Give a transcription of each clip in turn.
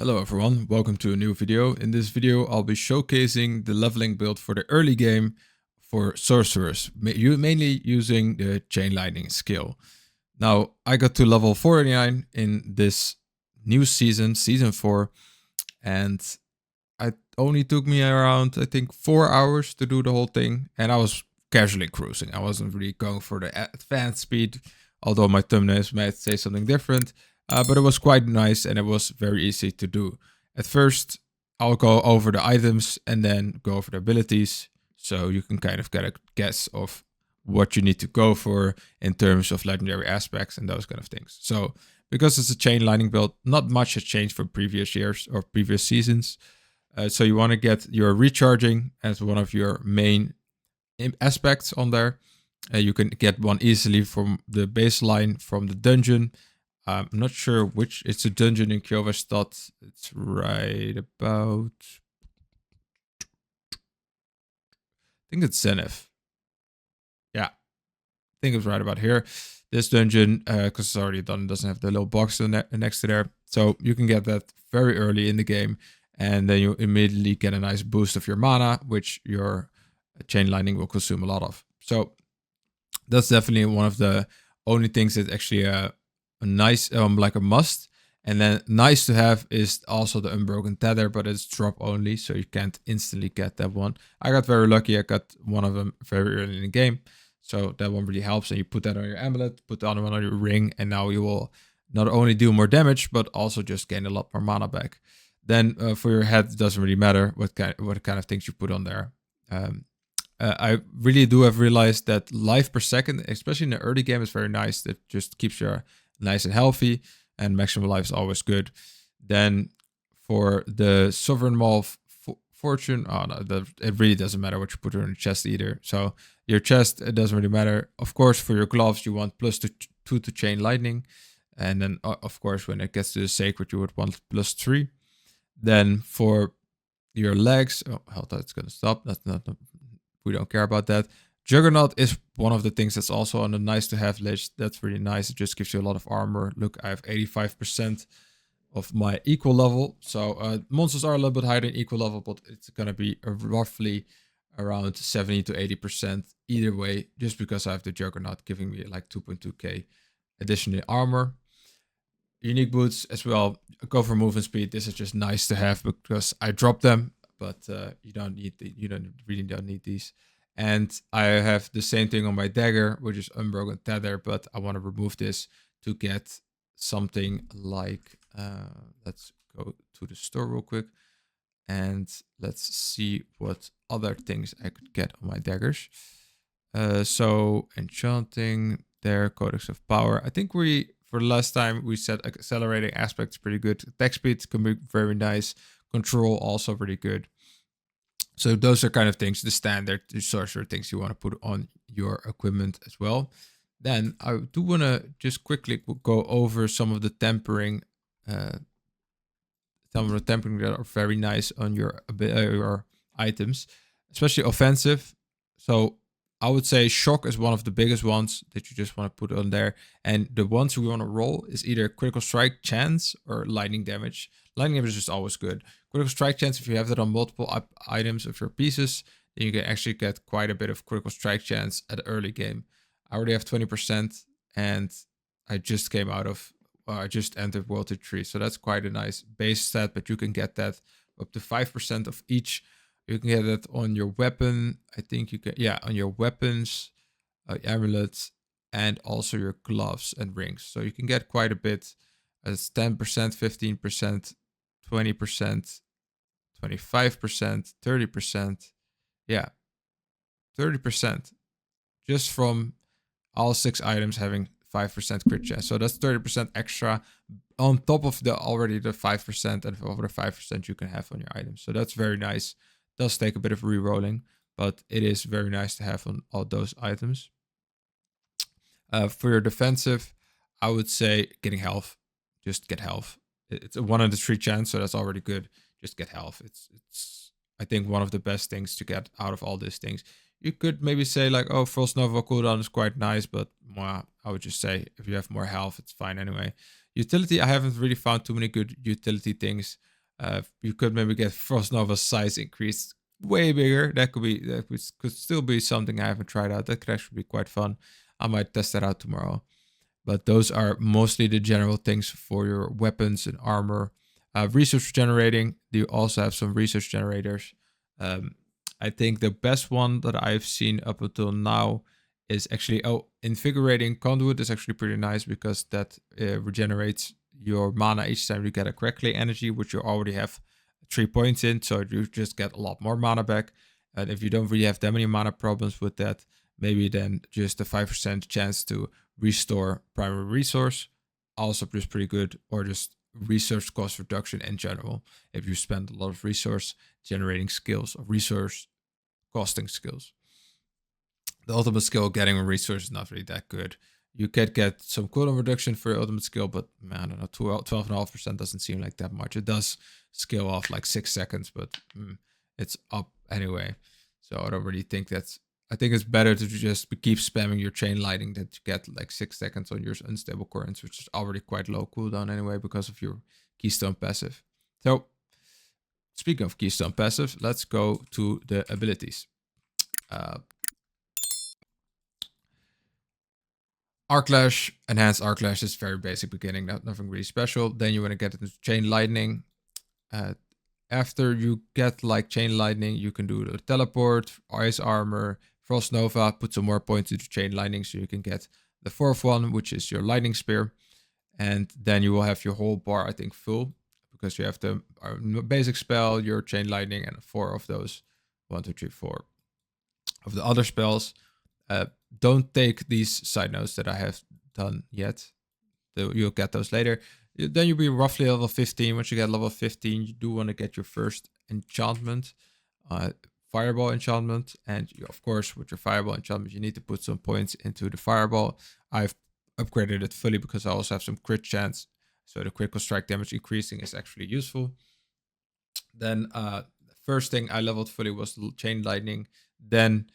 Hello everyone, welcome to a new video. In this video I'll be showcasing the leveling build for the early game for Sorcerers, mainly using the Chain Lightning skill. Now I got to level 49 in this new season, season 4, and it only took me around I think 4 hours to do the whole thing, and I was casually cruising. I wasn't really going for the advanced speed, although my thumbnails might say something different. But it was quite nice and it was very easy to do. At first, I'll go over the items and then go over the abilities, so you can kind of get a guess of what you need to go for in terms of legendary aspects and those kind of things. So because it's a chain lightning build, not much has changed from previous years or previous seasons. So you want to get your recharging as one of your main aspects on there. You can get one easily from the baseline from the dungeon. I'm not sure which. It's a dungeon in Kjovestad. It's right about, I think it's Zenith. Yeah, I think it's right about here. This dungeon, because it's already done, doesn't have the little box next to there. So you can get that very early in the game. And then you immediately get a nice boost of your mana, which your chain lightning will consume a lot of. So that's definitely one of the only things that actually a nice, like a must. And then nice to have is also the unbroken tether, but it's drop only, so you can't instantly get that one. I got very lucky. I got one of them very early in the game, so that one really helps. And you put that on your amulet, put the other one on your ring, and now you will not only do more damage, but also just gain a lot more mana back. Then for your head, it doesn't really matter what kind of things you put on there. I really do have realized that life per second, especially in the early game, is very nice. That just keeps you nice and healthy, and maximum life is always good. Then for the Sovereign Maw of Fortune, oh no, it really doesn't matter what you put on your chest either. So your chest, it doesn't really matter. Of course, for your gloves, you want +2 to chain lightning. And then, of course, when it gets to the sacred, you would want +3. Then for your legs, oh, hold on, it's going to stop. That's not, we don't care about that. Juggernaut is one of the things that's also on the nice to have list. That's really nice. It just gives you a lot of armor. Look, I have 85% of my equal level. So monsters are a little bit higher than equal level, but it's going to be roughly around 70 to 80% either way, just because I have the Juggernaut giving me like 2.2k additional armor. Unique boots as well. Go for movement speed. This is just nice to have because I dropped them, but you don't really need these. And I have the same thing on my dagger, which is unbroken tether, but I want to remove this to get something like, let's go to the store real quick and let's see what other things I could get on my daggers. So enchanting there, Codex of Power. I think for the last time we said accelerating aspects pretty good. Attack speed can be very nice. Control also really good. So those are kind of things, the standard, the sorcerer things you want to put on your equipment as well. Then I do want to just quickly go over some of the tempering, that are very nice on your items, especially offensive. So I would say shock is one of the biggest ones that you just want to put on there. And the ones we want to roll is either critical strike chance or lightning damage. Lightning damage is always good. Critical strike chance, if you have that on multiple items of your pieces, then you can actually get quite a bit of critical strike chance at the early game. I already have 20% and I just came out of, I just entered World Tier 3. So that's quite a nice base stat, but you can get that up to 5% of each. You can get it on your weapon. I think you can, yeah, on your weapons, amulets, and also your gloves and rings. So you can get quite a bit. As 10%, 15%, 20%, 25%, 30%. Yeah, 30%. Just from all 6 items having 5% crit chance. So that's 30% extra on top of already the 5% and over the 5% you can have on your items. So that's very nice. Does take a bit of re-rolling, but it is very nice to have on all those items. For your defensive, I would say getting health. Just get health. It's a 1 in 3 chance, so that's already good. Just get health. It's I think one of the best things to get out of all these things. You could maybe say like, oh, Frost Nova cooldown is quite nice, but I would just say if you have more health, it's fine anyway. Utility, I haven't really found too many good utility things. You could maybe get Frost Nova size increased way bigger. Could still be something I haven't tried out. That could actually be quite fun. I might test that out tomorrow. But those are mostly the general things for your weapons and armor. Resource generating, you also have some resource generators. Um, I think the best one that I've seen up until now is actually, invigorating conduit is actually pretty nice because that regenerates your mana each time you get a crackling energy, which you already have 3 points in, so you just get a lot more mana back. And if you don't really have that many mana problems with that, maybe then just a 5% chance to restore primary resource, also just pretty good, or just resource cost reduction in general. If you spend a lot of resource generating skills or resource costing skills. The ultimate skill, getting a resource, is not really that good. You could get some cooldown reduction for your ultimate skill, but man, I don't know, 12.5% doesn't seem like that much. It does scale off like 6 seconds, but it's up anyway. So I don't really think that's. I think it's better to just keep spamming your chain lightning that you get like 6 seconds on your unstable currents, which is already quite low cooldown anyway because of your keystone passive. So speaking of keystone passive, let's go to the abilities. Arclash, enhanced Arclash is very basic beginning, nothing really special. Then you want to get into Chain Lightning. Uh, after you get like Chain Lightning, you can do the Teleport, Ice Armor, Frost Nova, put some more points into Chain Lightning so you can get the fourth one, which is your Lightning Spear. And then you will have your whole bar, I think, full because you have the basic spell, your Chain Lightning, and 4 of those. 1, 2, 3, 4 of the other spells. Don't take these side notes that I have done yet. You'll get those later. Then you'll be roughly level 15. Once you get level 15, you do want to get your first enchantment, Fireball enchantment. And you, of course, with your Fireball enchantment, you need to put some points into the Fireball. I've upgraded it fully because I also have some crit chance. So the critical strike damage increasing is actually useful. Then first thing I leveled fully was the Chain Lightning. Then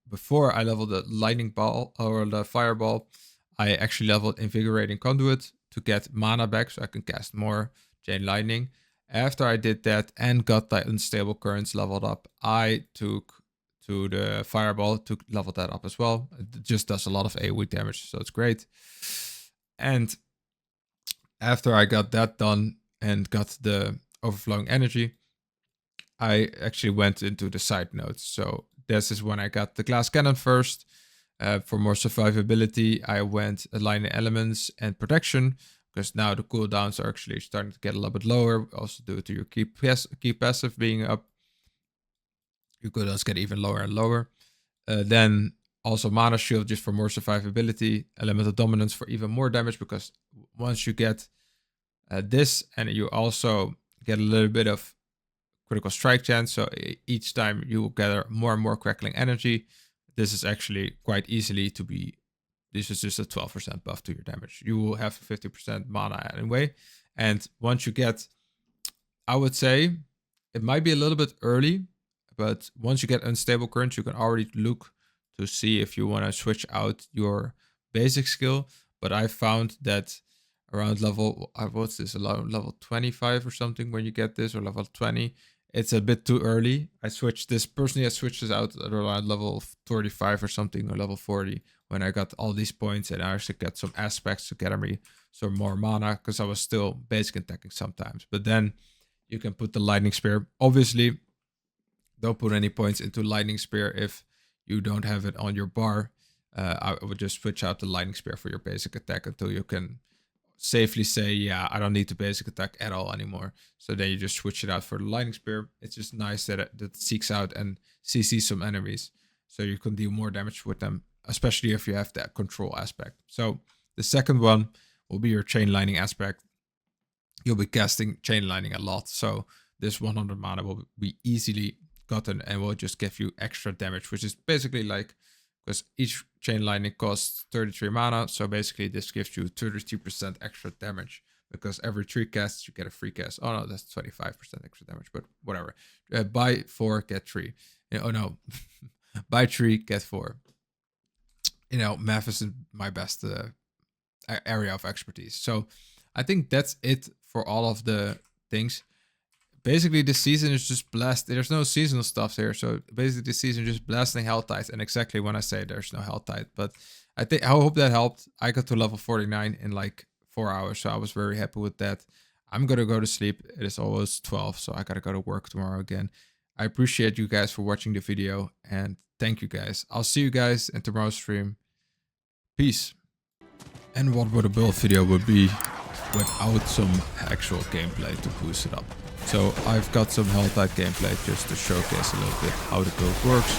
before I leveled the lightning ball or the fireball, I actually leveled invigorating conduit to get mana back so I can cast more chain lightning. After I did that and got the unstable currents leveled up, I took to the fireball to level that up as well. It just does a lot of AoE damage, so it's great. And after I got that done and got the overflowing energy, I actually went into the side notes. So this is when I got the glass cannon first. For more survivability, I went aligning elements and protection because now the cooldowns are actually starting to get a little bit lower. Also due to your key passive being up, your cooldowns get even lower and lower. Then also mana shield just for more survivability, elemental dominance for even more damage because once you get this and you also get a little bit of critical strike chance. So each time you will gather more and more crackling energy. This is actually quite easily to be. This is just a 12% buff to your damage. You will have 50% mana anyway. And once you get, I would say, it might be a little bit early, but once you get unstable currents, you can already look to see if you want to switch out your basic skill. But I found that around level, what's this, level 25 or something when you get this, or level 20, it's a bit too early. I switched this out at around level 35 or something, or level 40 when I got all these points and I actually got some aspects to get me some more mana because I was still basic attacking sometimes. But then you can put the lightning spear. Obviously, don't put any points into lightning spear if you don't have it on your bar. I would just switch out the lightning spear for your basic attack until you can safely say, yeah, I don't need to basic attack at all anymore. So then you just switch it out for the lightning spear. It's just nice that it seeks out and CCs some enemies, so you can deal more damage with them, especially if you have that control aspect. So the second one will be your chain lightning aspect. You'll be casting chain lightning a lot, so this 100 mana will be easily gotten and will just give you extra damage, which is basically like, because each chain lightning costs 33 mana, so basically this gives you 33% extra damage because every 3 casts you get a free cast. Oh no, that's 25% extra damage, but whatever. Buy 4, get 3. Oh no, buy 3, get 4. Math isn't my best area of expertise. So I think that's it for all of the things. basically this season is just blast. There's no seasonal stuff here, so basically this season just blasting Hell Tide. And exactly when I say there's no Hell Tide, but I hope that helped. I got to level 49 in like 4 hours, so I was very happy with that. I'm gonna go to sleep. It is almost 12, so I gotta go to work tomorrow again. I appreciate you guys for watching the video, and thank you guys. I'll see you guys in tomorrow's stream. Peace. And what would a build video would be without some actual gameplay to boost it up. So I've got some Hell Tide gameplay just to showcase a little bit how the build works,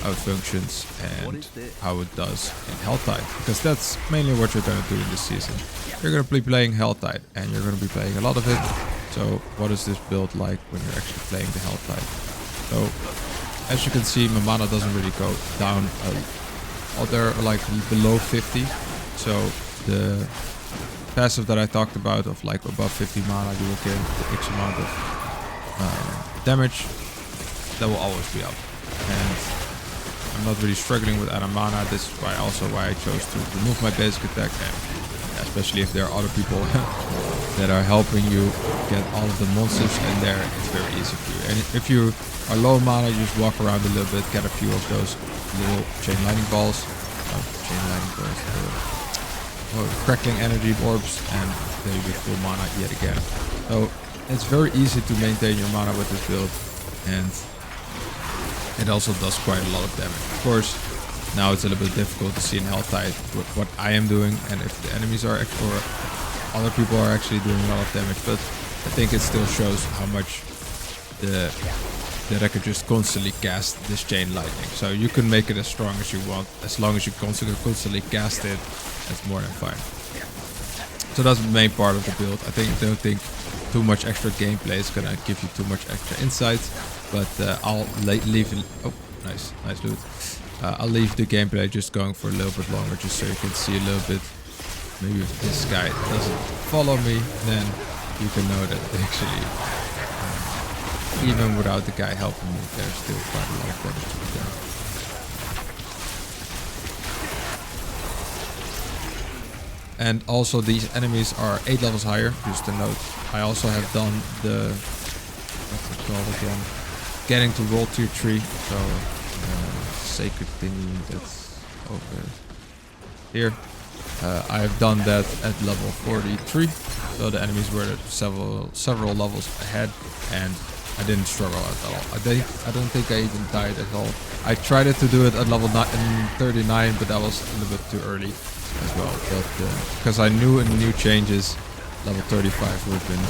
how it functions, and how it does in Hell Tide. Because that's mainly what you're going to do in this season. You're going to be playing Hell Tide, and you're going to be playing a lot of it. So what is this build like when you're actually playing the Hell Tide? So as you can see, my mana doesn't really go down. They're like below 50. So the passive that I talked about of like above 50 mana, you will get the X amount of damage. That will always be up. And I'm not really struggling with ana mana. This is why I chose to remove my basic attack. And especially if there are other people that are helping you get all of the monsters in there, it's very easy for you. And if you are low mana, you just walk around a little bit, get a few of those little chain lightning balls. Crackling energy orbs, and there you get full mana yet again. So it's very easy to maintain your mana with this build, and it also does quite a lot of damage. Of course, now it's a little bit difficult to see in Hell Tide what I am doing, and if the enemies are or other people are actually doing a lot of damage, but I think it still shows how much that I could just constantly cast this chain lightning. So you can make it as strong as you want, as long as you constantly cast it. That's more than fine. So that's the main part of the build. I don't think too much extra gameplay is gonna give you too much extra insight, but I'll leave it. Oh, nice loot. I'll leave the gameplay just going for a little bit longer, just so you can see a little bit. Maybe if this guy doesn't follow me, then you can know that actually, even without the guy helping me, there's still quite a lot of damage to be done. And also these enemies are 8 levels higher, just a note. I also have done the, what's it called again? Getting to World Tier 3. So, sacred thingy that's over here. I have done that at level 43. So the enemies were several levels ahead, and I didn't struggle at all. I don't think I even died at all. I tried to do it at level 39, but that was a little bit too early as well, but because I knew in new changes, level 35 would have been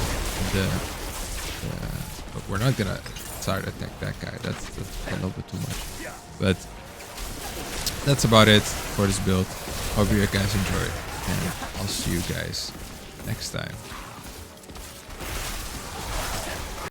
but we're not gonna try to attack that guy. That's a little bit too much. But that's about it for this build. Hope you guys enjoyed, and I'll see you guys next time.